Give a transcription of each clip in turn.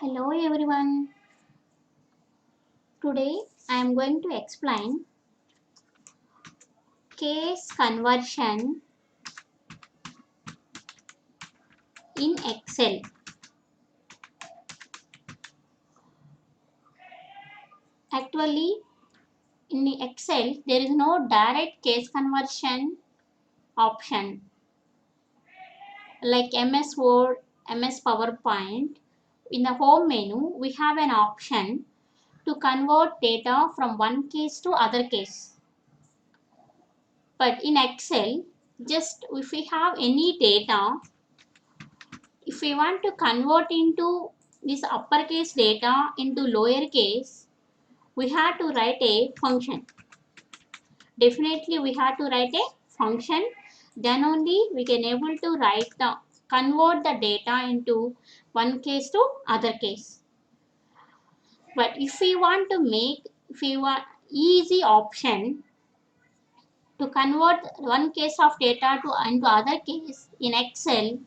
Hello everyone. Today I am going to explain case conversion in Excel. Actually, in the Excel there is no direct case conversion option like MS Word, MS PowerPoint. In the home menu, we have an option to convert data from one case to other case. But in Excel, just if we have any data, if we want to convert into this uppercase data into lowercase, we have to write a function. Definitely we have to write a function. Then only we can able to convert the data into one case to other case. But if we want to if we want easy option to convert one case of data to into other case in Excel,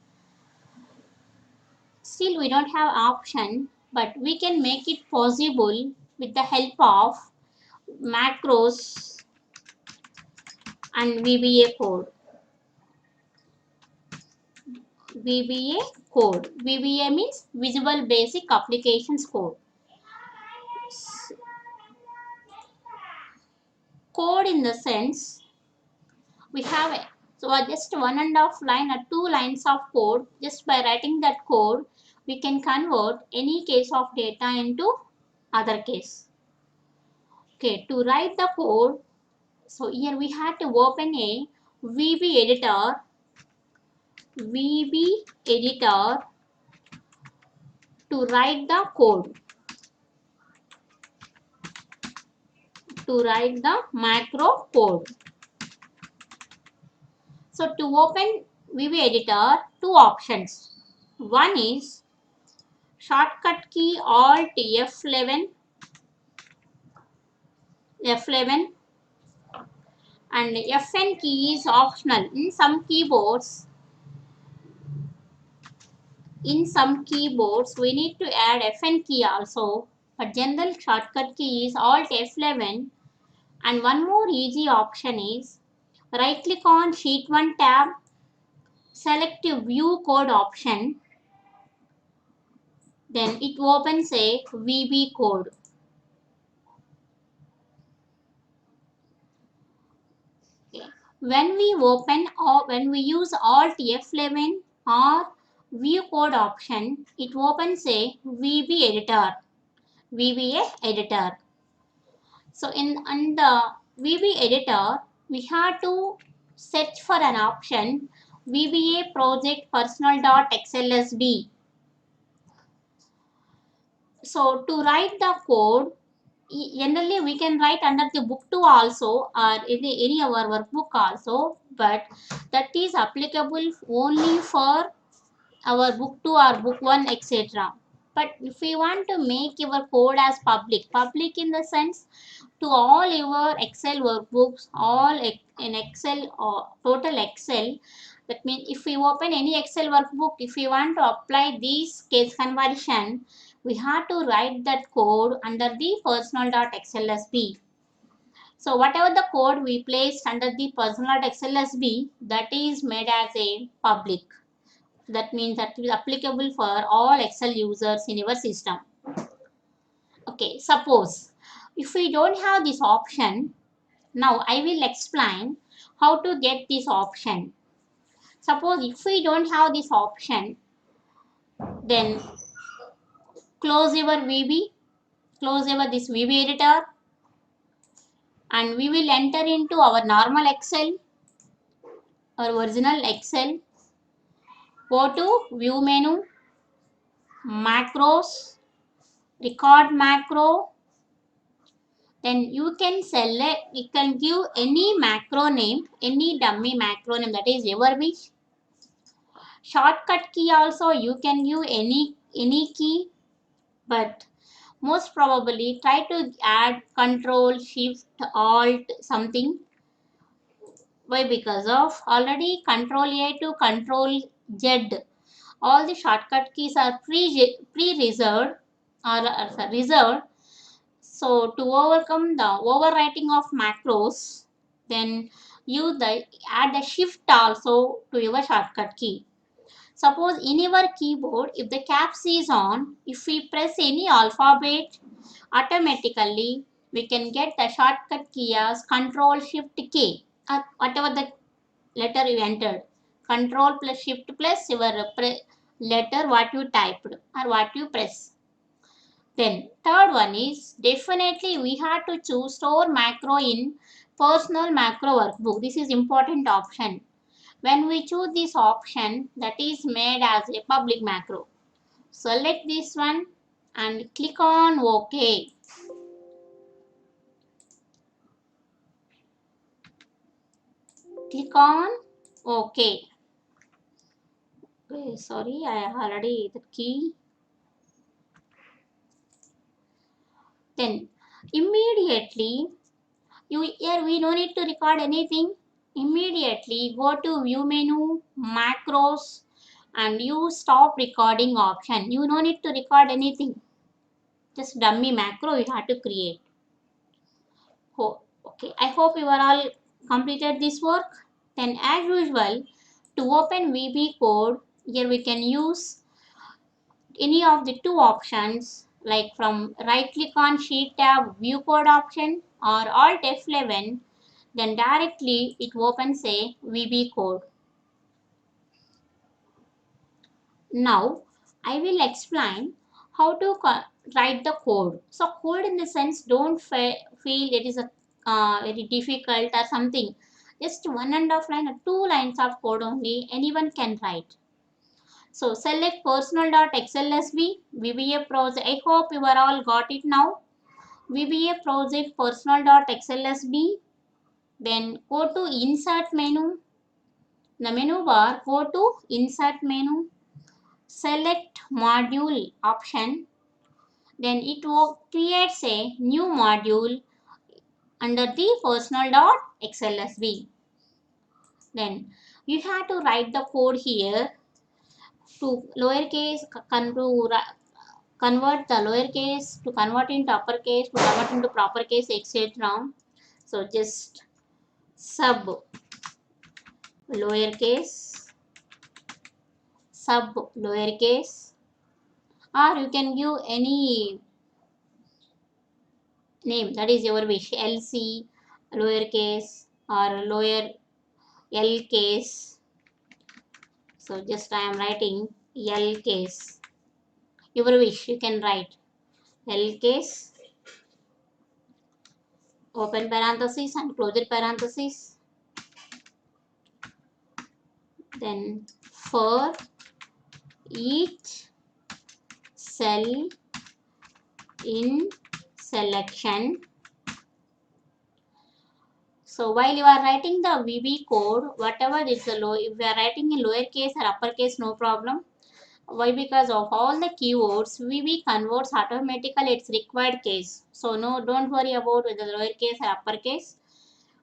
still we don't have option, but we can make it possible with the help of macros and VBA code. VBA code. VBA means Visual Basic Applications Code. Code in the sense we have just 1.5 line or 2 lines of code. Just by writing that code, we can convert any case of data into other case. Okay, to write the code, so here we have to open a VB editor to write the code, to write the macro code. So to open VB editor, two options. One is shortcut key Alt F11, and Fn key is optional. In some keyboards we need to add Fn key also, but general shortcut key is Alt F11. And one more easy option is right click on sheet 1 tab, select view code option, then it opens a VB code. When we open or when we use Alt F11 or view code option, it opens a VBA editor. So in the VB editor, we have to search for an option VBA project personal.xlsb. So to write the code, generally we can write under the book 2 also or any our workbook also, but that is applicable only for our book 2 or book 1, etc. But if we want to make your code as public in the sense to all your Excel workbooks, all in Excel or total Excel, that means if we open any Excel workbook, if we want to apply this case conversion, we have to write that code under the personal.xlsb. So whatever the code we placed under the personal.xlsb, that is made as a public. That means that is applicable for all Excel users in your system. Okay, suppose if we don't have this option, now I will explain how to get this option. Suppose if we don't have this option, then close your VB, close your this VB editor, and we will enter into our normal Excel or original Excel. Go to view menu, macros, record macro. Then you can select, you can give any macro name, any dummy macro name, that is your wish. Shortcut key also you can give any key, but most probably try to add Control Shift Alt something. Why? Because of already Control A to Control Z, all the shortcut keys are pre-reserved. or reserved. So to overcome the overwriting of macros, then use the add a shift also to your shortcut key. Suppose in your keyboard, if the caps is on, if we press any alphabet, automatically we can get the shortcut key as Control Shift K, or whatever the letter you entered. Control plus Shift plus your letter what you typed or what you press. Then third one is definitely we have to choose store macro in personal macro workbook. This is important option. When we choose this option, that is made as a public macro. Select this one and click on OK. Click on OK. Okay, sorry, I already the key. Then immediately here we don't need to record anything. Immediately go to view menu, macros, and use stop recording option. You don't need to record anything. Just dummy macro you have to create. Okay, I hope you are all completed this work. Then as usual, to open VB code, here we can use any of the two options, like from right click on sheet tab view code option or alt F11, then directly it opens a VB code. Now I will explain how to write the code. So code in the sense don't feel it is a very difficult or something. Just 1.5 line or 2 lines of code only anyone can write. So select personal.xlsv VBA project. I hope you are all got it now. VBA project personal.xlsv. Then go to insert menu. The menu bar, go to insert menu. Select module option. Then it will creates a new module under the personal.xlsv. Then you have to write the code here to lowercase convert the lowercase to convert into uppercase to convert into proper case, etc. So just sub lowercase, sub lowercase, or you can give any name, that is your wish. LC lowercase or lower L case. So just I am writing L case. Your wish, you can write L case, open parenthesis and closure parenthesis. Then for each cell in selection. So while you are writing the VB code, whatever is the low, if you are writing in lowercase or uppercase, no problem. Why? Because of all the keywords, VB converts automatically its required case. So no, don't worry about whether lowercase or uppercase.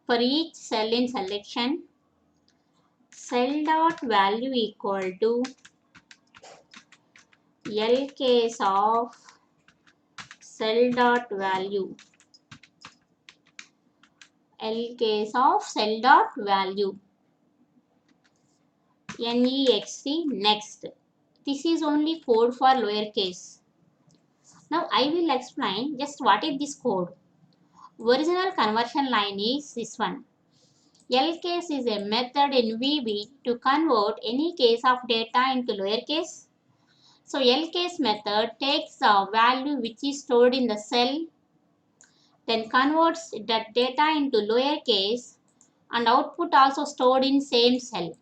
For each cell in selection, cell dot value equal to L case of cell dot value. L case of cell dot value. Next. Next. This is only code for lowercase. Now I will explain just what is this code. Original conversion line is this one. LCase is a method in VB to convert any case of data into lowercase. So LCase method takes the value which is stored in the cell, then converts that data into lowercase and output also stored in same cell.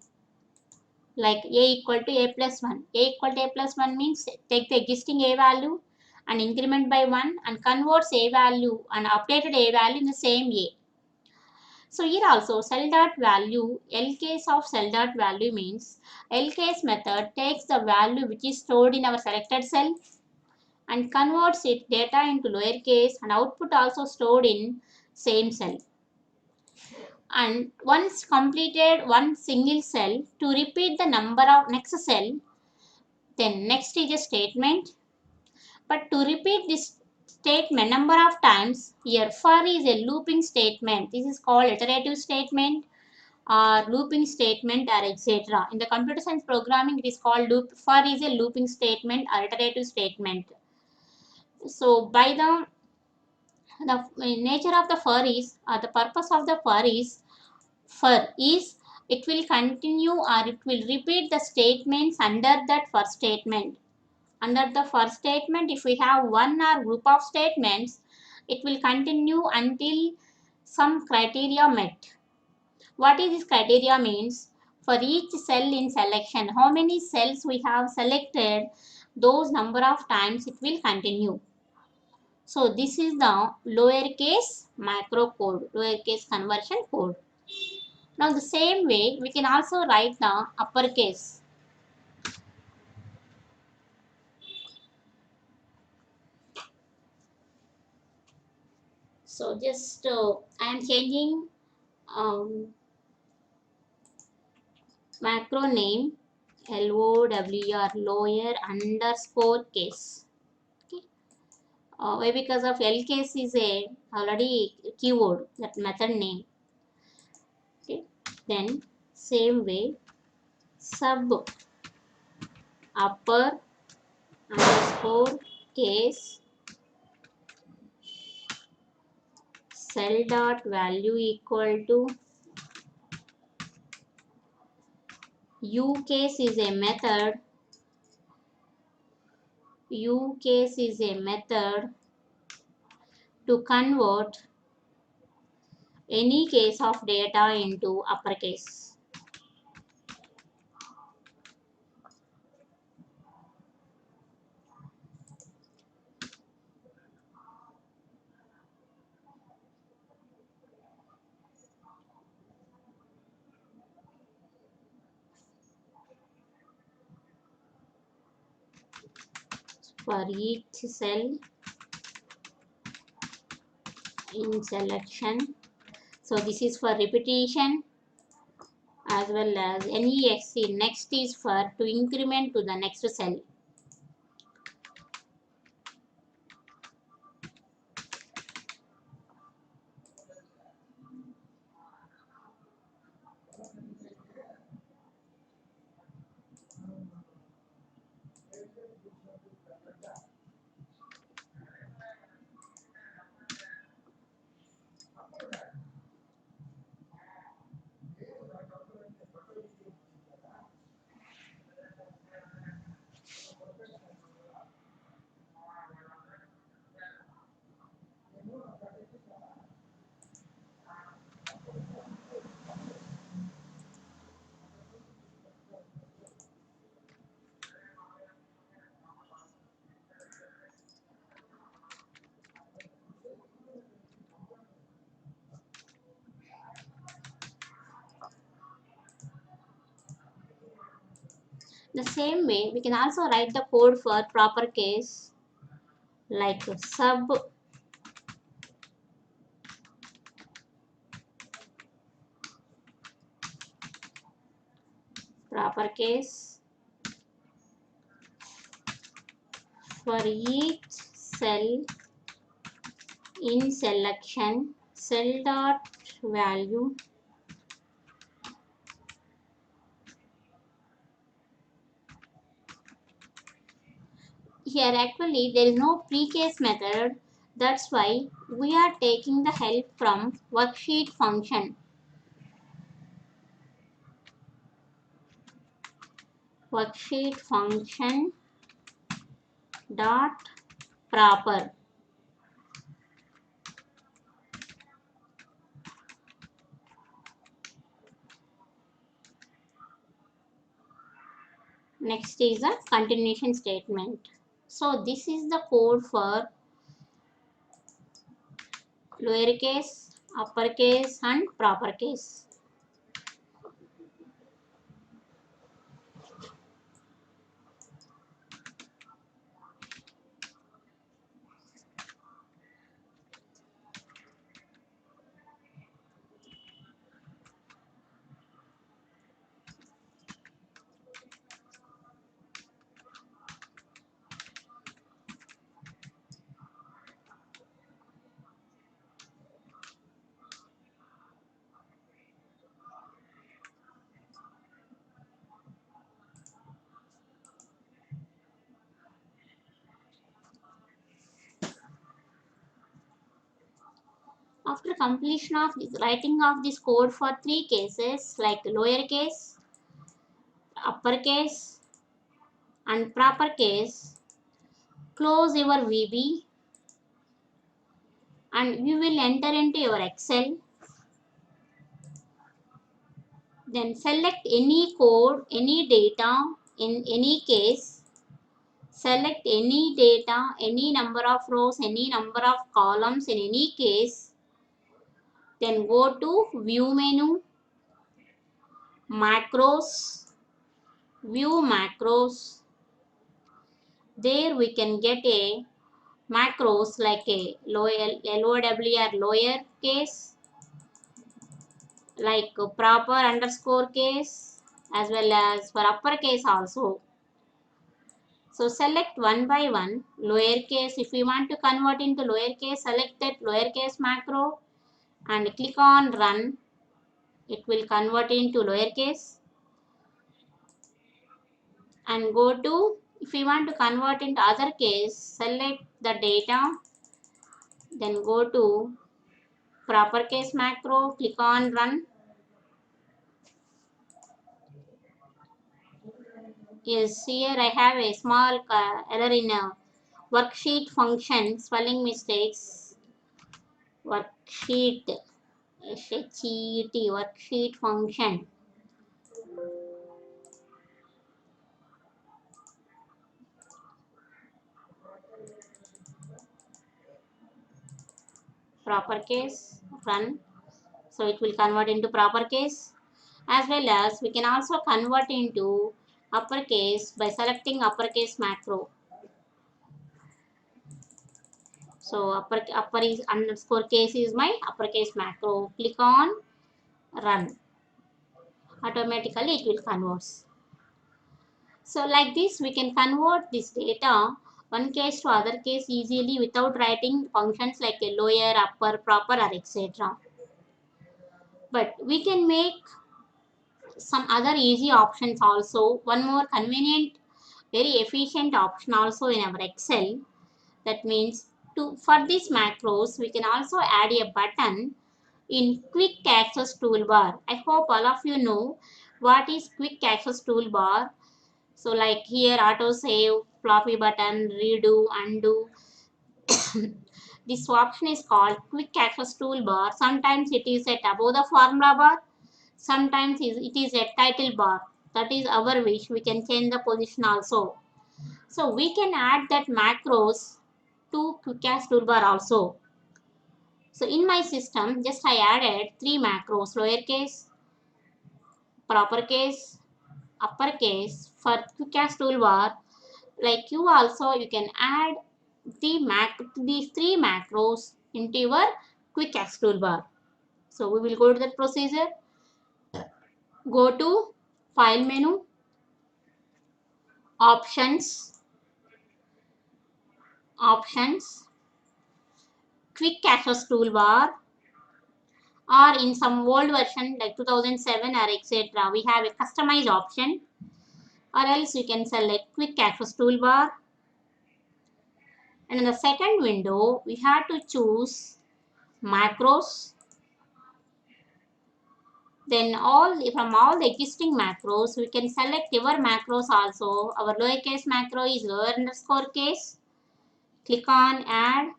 Like a equal to a plus 1. A equal to a plus 1 means take the existing a value and increment by 1 and converts a value and updated a value in the same a. So here also cell dot value, LCase of cell dot value means LCase method takes the value which is stored in our selected cell and converts its data into lowercase and output also stored in same cell. And once completed one single cell, to repeat the number of next cell, then next is a statement. But to repeat this statement number of times, here for is a looping statement. This is called iterative statement or looping statement or etc. In the computer science programming, it is called loop. For is a looping statement or iterative statement. So by the nature of the for is, or the purpose of the for is it will continue or it will repeat the statements under that first statement. Under the first statement, if we have one or group of statements, it will continue until some criteria met. What is this criteria means? For each cell in selection, how many cells we have selected, those number of times it will continue. So this is the lowercase macro code, lowercase conversion code. Now the same way we can also write the uppercase. So just I am changing macro name LOWR lower underscore case. Okay. Why? Because of L case is a already keyword, that method name. Okay. Then same way sub upper underscore case cell dot value equal to U case is a method. U case is a method to convert any case of data into uppercase. For each cell in selection. So this is for repetition as well as NEXT. Next is for to increment to the next cell. The same way we can also write the code for proper case like sub proper case for each cell in selection cell dot value here. Actually there is no precase method, that's why we are taking the help from worksheet function. Worksheet function dot proper. Next is a continuation statement. So this is the code for lowercase, uppercase and proper case. After completion of this writing of this code for three cases like lowercase, uppercase and proper case, close your VB and you will enter into your Excel. Then select any code, any data in any case. Select any data, any number of rows, any number of columns in any case. Then go to view menu, macros, view macros. There we can get a macros like a LOW or lower case, like proper underscore case, as well as for uppercase also. So select one by one. Lowercase, if we want to convert into lowercase, select that lowercase macro and click on run. It will convert into lowercase. And go to, if we want to convert into other case, select the data. Then go to proper case macro, click on run. Yes, here I have a small error in a worksheet function, spelling mistakes. Worksheet, SHEET, worksheet function. Proper case, run. So it will convert into proper case. As well as we can also convert into uppercase by selecting uppercase macro. So upper is underscore case is my uppercase macro. Click on run. Automatically it will convert. So like this we can convert this data one case to other case easily without writing functions like a lower, upper, proper or etc. But we can make some other easy options also. One more convenient, very efficient option also in our Excel. That means for these macros, we can also add a button in quick access toolbar. I hope all of you know what is quick access toolbar. So like here auto save, floppy button, redo, undo. This option is called quick access toolbar. Sometimes it is at above the formula bar. Sometimes it is a title bar. That is our wish. We can change the position also. So we can add that macros to quick access toolbar also. So in my system, just I added three macros: lowercase, proper case, uppercase for quick access toolbar. Like you also, you can add these three macros into your quick access toolbar. So we will go to that procedure. Go to file menu, options, quick access toolbar, or in some old version like 2007 or etc. we have a customized option, or else you can select quick access toolbar. And in the second window we have to choose macros. Then from all the existing macros we can select your macros also. Our lowercase macro is lower underscore case. Click on add.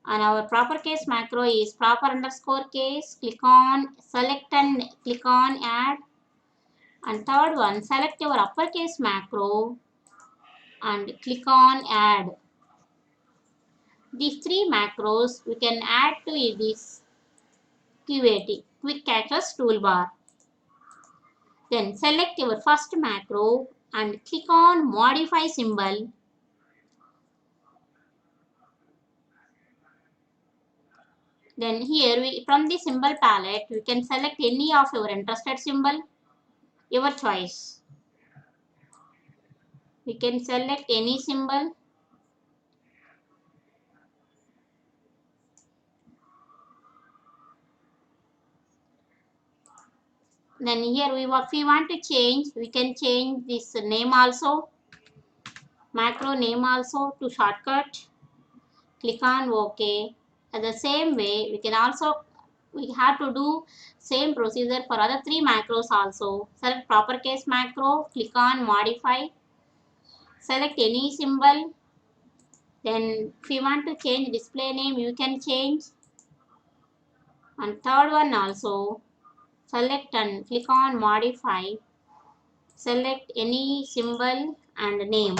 And our proper case macro is proper underscore case. Click on select and click on add. And third one, select your uppercase macro and click on add. These three macros we can add to this QAT, quick access toolbar. Then select your first macro and click on modify symbol. Then here from the symbol palette you can select any of your interested symbol, your choice. We can select any symbol. Then here if we want to change, we can change this name also, macro name also to shortcut. Click on OK. the same way, we have to do same procedure for other three macros also. Select proper case macro, click on modify, select any symbol. Then if you want to change display name, you can change. And third one also, select and click on modify, select any symbol and name,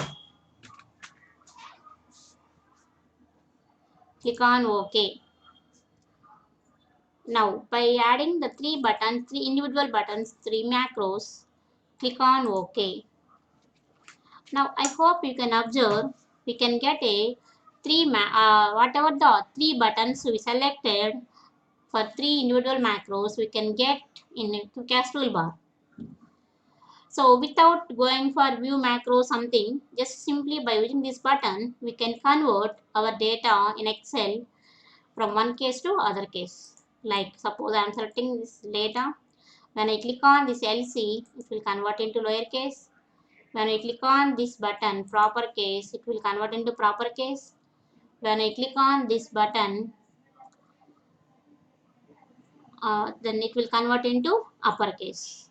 click on OK. Now by adding the three individual buttons, three macros, click on OK. Now I hope you can observe, we can get a whatever the three buttons we selected for three individual macros, we can get in a QCAS toolbar. So without going for view macro something, just simply by using this button, we can convert our data in Excel from one case to other case. Like suppose I am selecting this data. When I click on this LC, it will convert into lowercase. When I click on this button proper case, it will convert into proper case. When I click on this button, then it will convert into uppercase.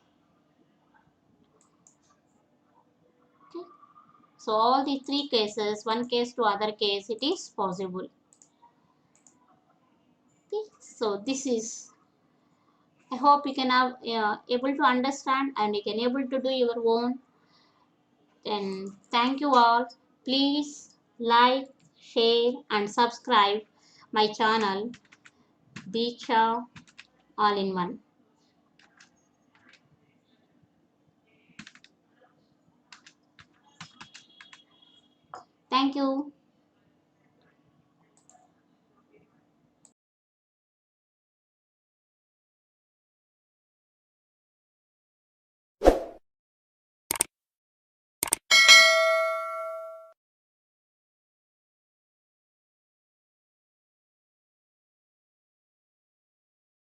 Okay. So all these three cases, one case to other case, it is possible. Okay. So this is, I hope you can have able to understand and you can able to do your own. Then thank you all. Please like, share and subscribe my channel Deeksha All in One. Thank you.